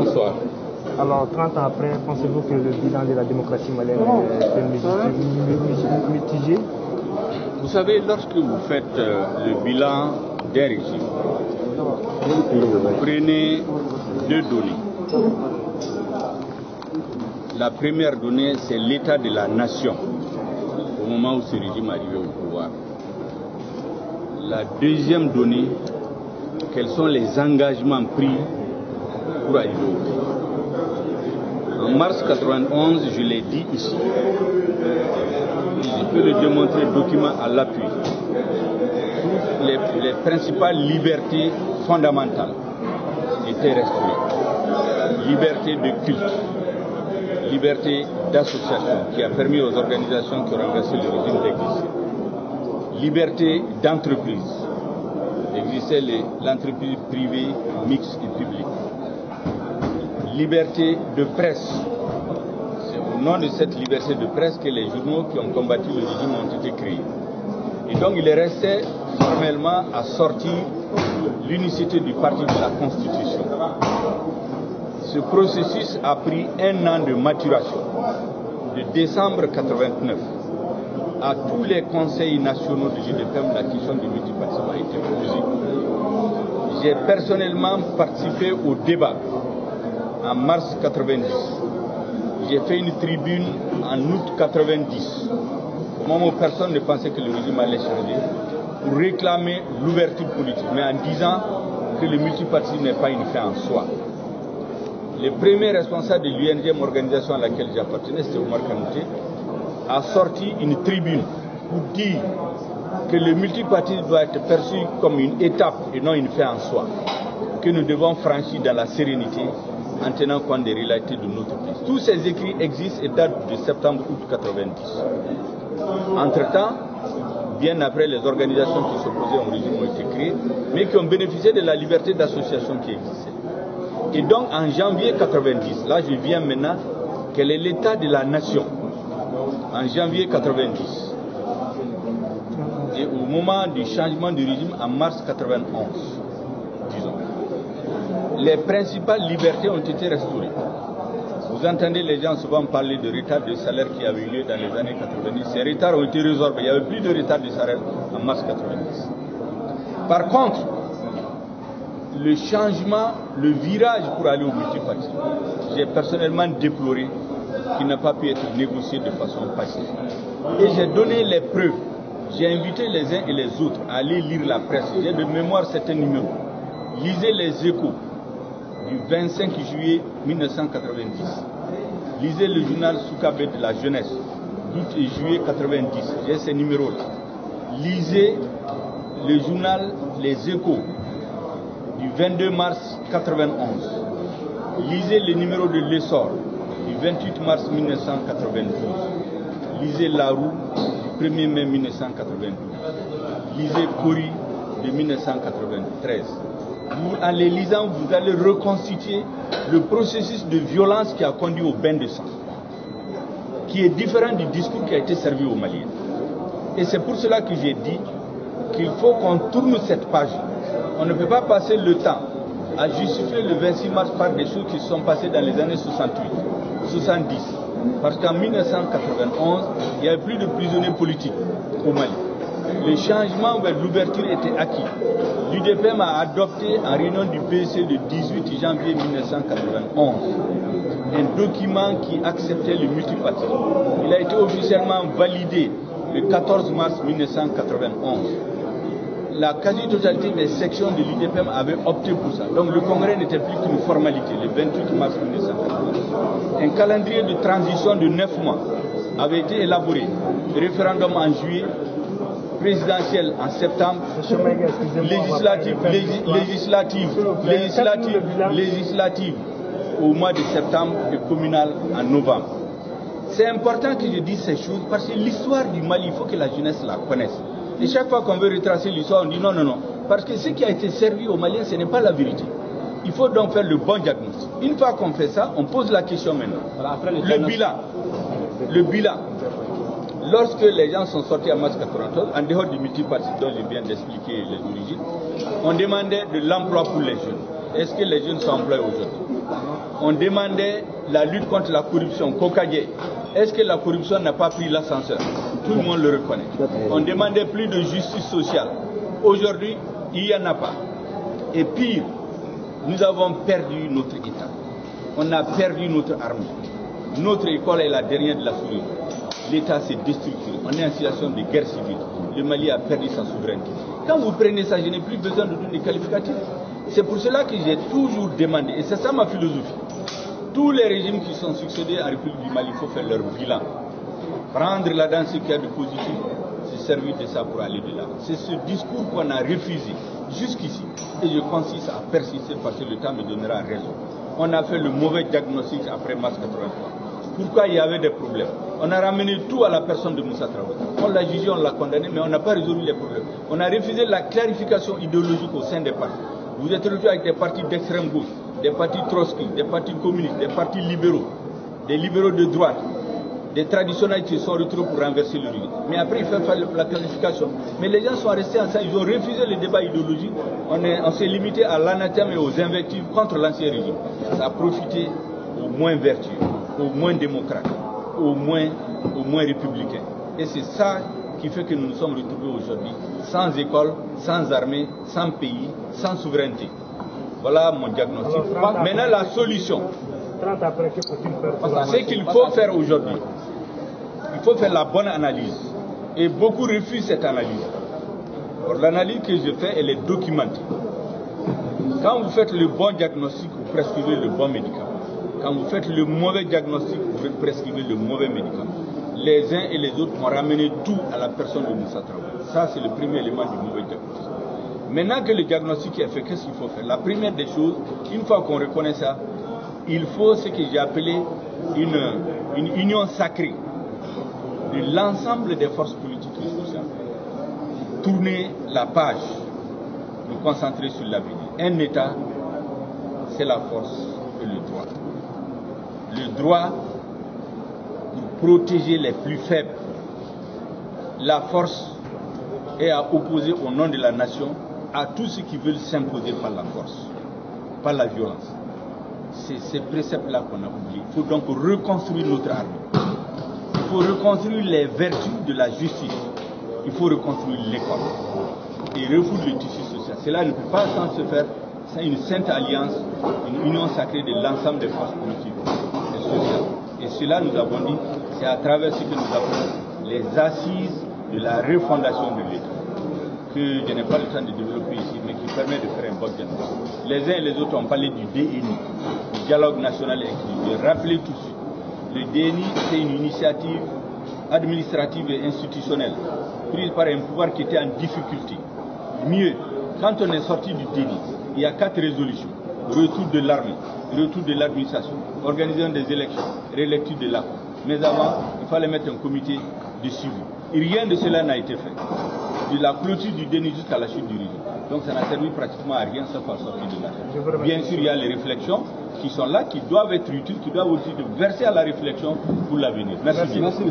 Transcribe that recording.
Bonsoir. Alors, 30 ans après, pensez-vous que le bilan de la démocratie malienne est mitigé? Vous savez, lorsque vous faites le bilan d'un régime, vous prenez deux données. La première donnée, c'est l'état de la nation au moment où ce régime arrivait au pouvoir. La deuxième donnée, quels sont les engagements pris pour arriver au pouvoir. En mars 91, je l'ai dit ici, je peux le démontrer document à l'appui. Les principales libertés fondamentales étaient restaurées. Liberté de culte, liberté d'association qui a permis aux organisations qui ont renversé le régime d'exister. Liberté d'entreprise, existait l'entreprise privée, mixte et publique. Liberté de presse. C'est au nom de cette liberté de presse que les journaux qui ont combattu le régime ont été créés. Et donc il restait formellement à sortir l'unicité du parti de la Constitution. Ce processus a pris un an de maturation. De décembre 89 à tous les conseils nationaux de GDPM, la question du multipartisme a été posée. J'ai personnellement participé au débat en mars 90. J'ai fait une tribune en août 90, au moment où personne ne pensait que le régime allait changer, pour réclamer l'ouverture politique, mais en disant que le multipartisme n'est pas une fin en soi. Le premier responsable de l'UNGM, organisation à laquelle j'appartenais, c'était Omar Kanouté, a sorti une tribune pour dire que le multipartisme doit être perçu comme une étape et non une fin en soi, que nous devons franchir dans la sérénité en tenant compte des réalités de notre pays. Tous ces écrits existent et datent de septembre-août 90. Entre-temps, bien après, les organisations qui s'opposaient au régime ont été créées, mais qui ont bénéficié de la liberté d'association qui existait. Et donc, en janvier 90, là je viens maintenant, quel est l'état de la nation en janvier 90 et au moment du changement du régime en mars 91, disons. Les principales libertés ont été restaurées. Vous entendez les gens souvent parler de retard de salaire qui avait eu lieu dans les années 90. Ces retards ont été résorbés. Il n'y avait plus de retard de salaire en mars 90. Par contre, le changement, le virage pour aller au multipartisme, j'ai personnellement déploré qu'il n'a pas pu être négocié de façon passive. Et j'ai donné les preuves. J'ai invité les uns et les autres à aller lire la presse. J'ai de mémoire certains numéros. Lisez les Échos du 25 juillet 1990. Lisez le journal Soukabe de la jeunesse, d'août et juillet 90. J'ai ces numéros-là. Lisez le journal Les Échos du 22 mars 91. Lisez le numéro de l'Essor du 28 mars 1992. Lisez La Roue du 1er mai 1992. Lisez Kori de 1993. En les lisant, vous allez reconstituer le processus de violence qui a conduit au bain de sang, qui est différent du discours qui a été servi aux Maliens. Et c'est pour cela que j'ai dit qu'il faut qu'on tourne cette page. On ne peut pas passer le temps à justifier le 26 mars par des choses qui se sont passées dans les années 68, 70. Parce qu'en 1991, il n'y avait plus de prisonniers politiques au Mali. Le changement vers l'ouverture était acquis. L'UDPM a adopté en réunion du PEC le 18 janvier 1991 un document qui acceptait le multipartisme. Il a été officiellement validé le 14 mars 1991. La quasi-totalité des sections de l'UDPM avaient opté pour ça. Donc le congrès n'était plus qu'une formalité, le 28 mars 1991. Un calendrier de transition de 9 mois avait été élaboré. Référendum en juillet, présidentielle en septembre, législative au mois de septembre et communale en novembre. C'est important que je dise ces choses parce que l'histoire du Mali, il faut que la jeunesse la connaisse. Et chaque fois qu'on veut retracer l'histoire, on dit non, non, non. Parce que ce qui a été servi aux Maliens, ce n'est pas la vérité. Il faut donc faire le bon diagnostic. Une fois qu'on fait ça, on pose la question maintenant. Le bilan. Lorsque les gens sont sortis en mars 91, en dehors du multipartisme dont je viens d'expliquer les origines, on demandait de l'emploi pour les jeunes. Est-ce que les jeunes sont employés aujourd'hui? on demandait la lutte contre la corruption, Kokadje. Est-ce que la corruption n'a pas pris l'ascenseur? Tout le monde le reconnaît. On demandait plus de justice sociale. Aujourd'hui, il n'y en a pas. Et pire, nous avons perdu notre État. On a perdu notre armée. Notre école est la dernière de la sous-région. L'État s'est déstructuré. On est en situation de guerre civile. Le Mali a perdu sa souveraineté. Quand vous prenez ça, je n'ai plus besoin de donner des qualificatifs. C'est pour cela que j'ai toujours demandé, et c'est ça ma philosophie, tous les régimes qui sont succédés en République du Mali, il faut faire leur bilan. Prendre là-dedans ce qu'il y a de positif, se servir de ça pour aller de là. C'est ce discours qu'on a refusé jusqu'ici. Et je consiste à persister parce que le temps me donnera raison. On a fait le mauvais diagnostic après mars 83. Pourquoi il y avait des problèmes? On a ramené tout à la personne de Moussa Traoré. On l'a jugé, on l'a condamné, mais on n'a pas résolu les problèmes. On a refusé la clarification idéologique au sein des partis. Vous êtes retrouvés avec des partis d'extrême gauche, des partis Trotsky, des partis communistes, des partis libéraux, des libéraux de droite, des traditionnels qui sont retrouvés pour renverser le régime. Mais après, il faut faire la clarification. Mais les gens sont restés ensemble, ils ont refusé le débat idéologique. On s'est limité à l'anathème et aux invectives contre l'ancien régime. Ça a profité aux moins vertueux, aux moins démocrates, aux moins républicains. Et c'est ça qui fait que nous nous sommes retrouvés aujourd'hui sans école, sans armée, sans pays, sans souveraineté. Voilà mon diagnostic. Maintenant, la solution. 30 après, que faut-il faire? Ce qu'il faut faire aujourd'hui, il faut faire la bonne analyse. Et beaucoup refusent cette analyse. L'analyse que je fais, elle est documentée. Quand vous faites le bon diagnostic, vous prescrivez le bon médicament. Quand vous faites le mauvais diagnostic, vous prescrivez le mauvais médicament. Les uns et les autres ont ramené tout à la personne de Moussa Traoré. Ça, c'est le premier élément du mauvais diagnostic. Maintenant que le diagnostic est fait, qu'est-ce qu'il faut faire? La première des choses, une fois qu'on reconnaît ça, il faut ce que j'ai appelé une union sacrée de l'ensemble des forces politiques et sociales. Tourner la page, nous concentrer sur l'avenir. Un État, c'est la force et le droit. Le droit pour protéger les plus faibles. La force est à opposer au nom de la nation à tous ceux qui veulent s'imposer par la force, par la violence. C'est ces préceptes-là qu'on a oubliés. Il faut donc reconstruire notre armée. Il faut reconstruire les vertus de la justice. Il faut reconstruire l'école et refouler le tissu social. Cela ne peut pas sans se faire sans une sainte alliance, une union sacrée de l'ensemble des forces politiques et sociales. Et cela, nous avons dit, c'est à travers ce que nous appelons les assises de la refondation de l'État, que je n'ai pas le temps de développer ici, mais qui permet de faire un bon diagnostic. Les uns et les autres ont parlé du DNI, du dialogue national inclusif. Je rappelais tout de suite, le DNI, c'est une initiative administrative et institutionnelle prise par un pouvoir qui était en difficulté. Mieux, quand on est sorti du DNI, il y a 4 résolutions. Retour de l'armée, retour de l'administration, organisation des élections, rélecture de l'accord. Mais avant, il fallait mettre un comité de suivi. Et rien de cela n'a été fait. De la clôture du DNI jusqu'à la chute du régime. Donc ça n'a servi pratiquement à rien sauf à sortir de là. Bien sûr, il y a les réflexions qui sont là, qui doivent être utiles, qui doivent aussi verser à la réflexion pour l'avenir. Merci bien. Merci.